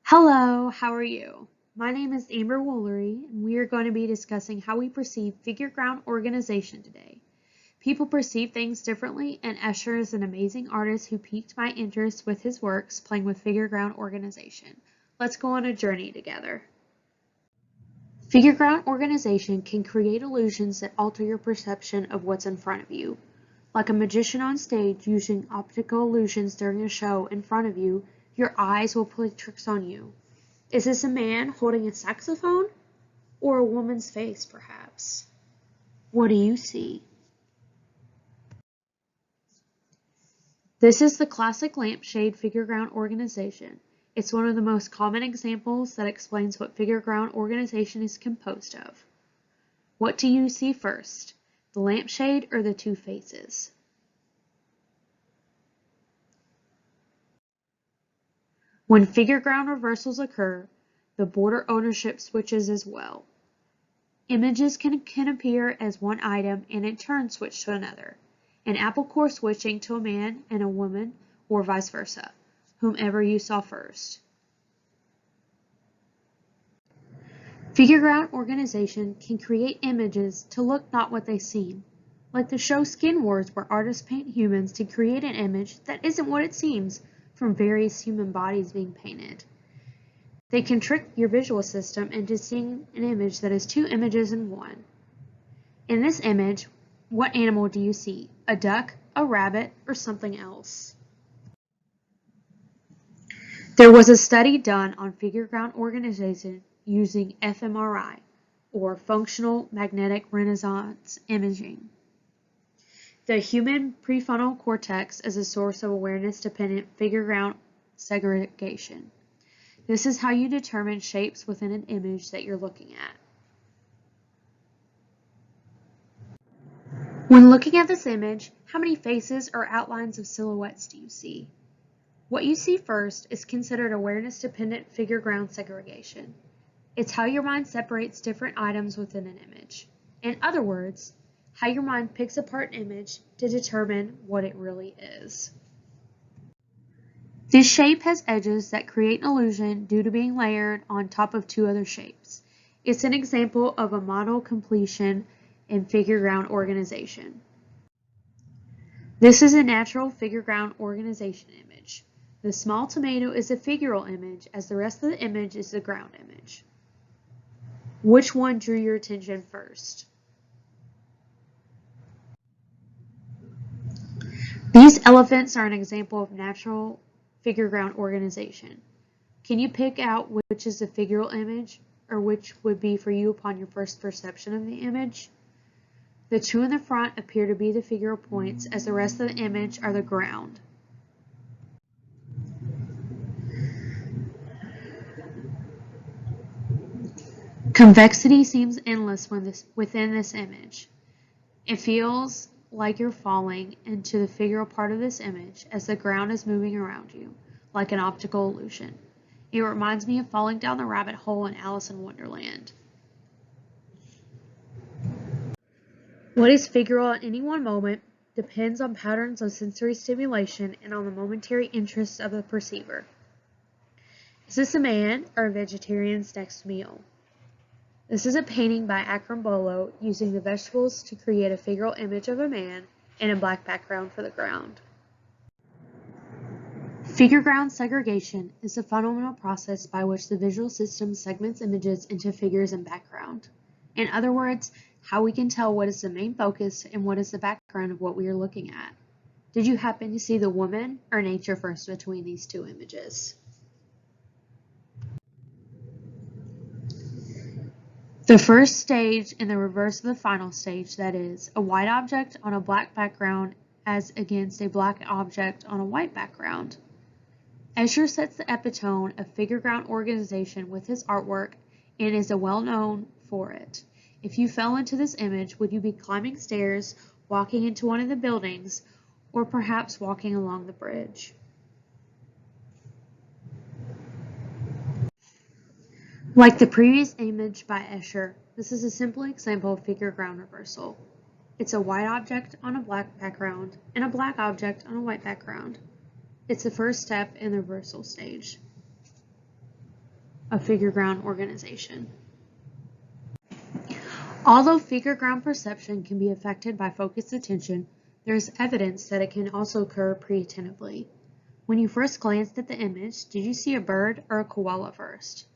Hello, how are you? My name is Amber Woolery, and we are going to be discussing how we perceive figure ground organization today. People perceive things differently, and Escher is an amazing artist who piqued my interest with his works playing with figure ground organization. Let's go on a journey together. Figure ground organization can create illusions that alter your perception of what's in front of you. Like a magician on stage using optical illusions during a show in front of you, your eyes will play tricks on you. Is this a man holding a saxophone? Or a woman's face, perhaps? What do you see? This is the classic lampshade figure ground organization. It's one of the most common examples that explains what figure ground organization is composed of. What do you see first, the lampshade or the two faces? When figure ground reversals occur, the border ownership switches as well. Images can appear as one item and in turn switch to another, an apple core switching to a man and a woman, or vice versa, whomever you saw first. Figure ground organization can create images to look not what they seem, like the show Skin Wars where artists paint humans to create an image that isn't what it seems from various human bodies being painted. They can trick your visual system into seeing an image that is two images in one. In this image, what animal do you see? A duck, a rabbit, or something else? There was a study done on figure ground organization using fMRI, or functional magnetic resonance imaging. The human prefrontal cortex is a source of awareness-dependent figure ground segregation. This is how you determine shapes within an image that you're looking at. When looking at this image, how many faces or outlines of silhouettes do you see? What you see first is considered awareness-dependent figure ground segregation. It's how your mind separates different items within an image. In other words, how your mind picks apart an image to determine what it really is. This shape has edges that create an illusion due to being layered on top of two other shapes. It's an example of a model completion in figure ground organization. This is a natural figure ground organization image. The small tomato is a figural image, as the rest of the image is the ground image. Which one drew your attention first? These elephants are an example of natural figure ground organization. Can you pick out which is the figural image, or which would be for you upon your first perception of the image? The two in the front appear to be the figural points, as the rest of the image are the ground. Convexity seems endless within this image. It feels like you're falling into the figural part of this image as the ground is moving around you, like an optical illusion. It reminds me of falling down the rabbit hole in Alice in Wonderland. What is figural at any one moment depends on patterns of sensory stimulation and on the momentary interests of the perceiver. Is this a man or a vegetarian's next meal? This is a painting by Akram Bolo using the vegetables to create a figural image of a man and a black background for the ground. Figure ground segregation is a fundamental process by which the visual system segments images into figures and background. In other words, how we can tell what is the main focus and what is the background of what we are looking at. Did you happen to see the woman or nature first between these two images? The first stage in the reverse of the final stage, that is, a white object on a black background as against a black object on a white background. Escher sets the epitome of figure ground organization with his artwork and is well known for it. If you fell into this image, would you be climbing stairs, walking into one of the buildings, or perhaps walking along the bridge? Like the previous image by Escher, this is a simple example of figure ground reversal. It's a white object on a black background and a black object on a white background. It's the first step in the reversal stage. of figure ground organization. Although figure ground perception can be affected by focused attention, there is evidence that it can also occur pre-attentively. When you first glanced at the image, did you see a bird or a koala first?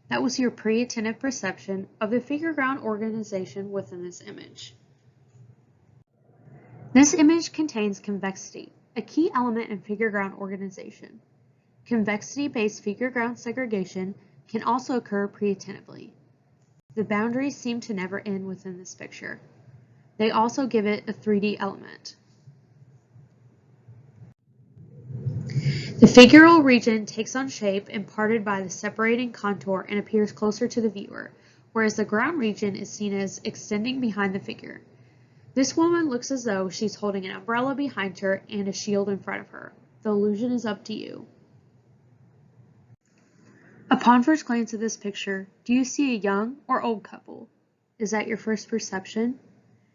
That was your pre-attentive perception of the figure ground organization within this image. This image contains convexity, a key element in figure ground organization. Convexity-based figure ground segregation can also occur pre-attentively. The boundaries seem to never end within this picture. They also give it a 3D element. The figural region takes on shape imparted by the separating contour and appears closer to the viewer, whereas the ground region is seen as extending behind the figure. This woman looks as though she's holding an umbrella behind her and a shield in front of her. The illusion is up to you. Upon first glance at this picture, do you see a young or old couple? Is that your first perception?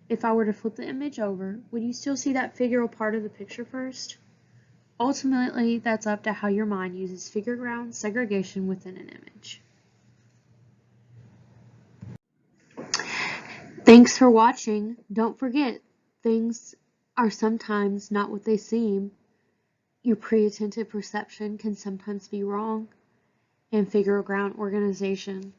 If I were to flip the image over, would you still see that figural part of the picture first? Ultimately, that's up to how your mind uses figure ground segregation within an image. Thanks for watching. Don't forget, things are sometimes not what they seem. Your pre-attentive perception can sometimes be wrong. And figure ground organization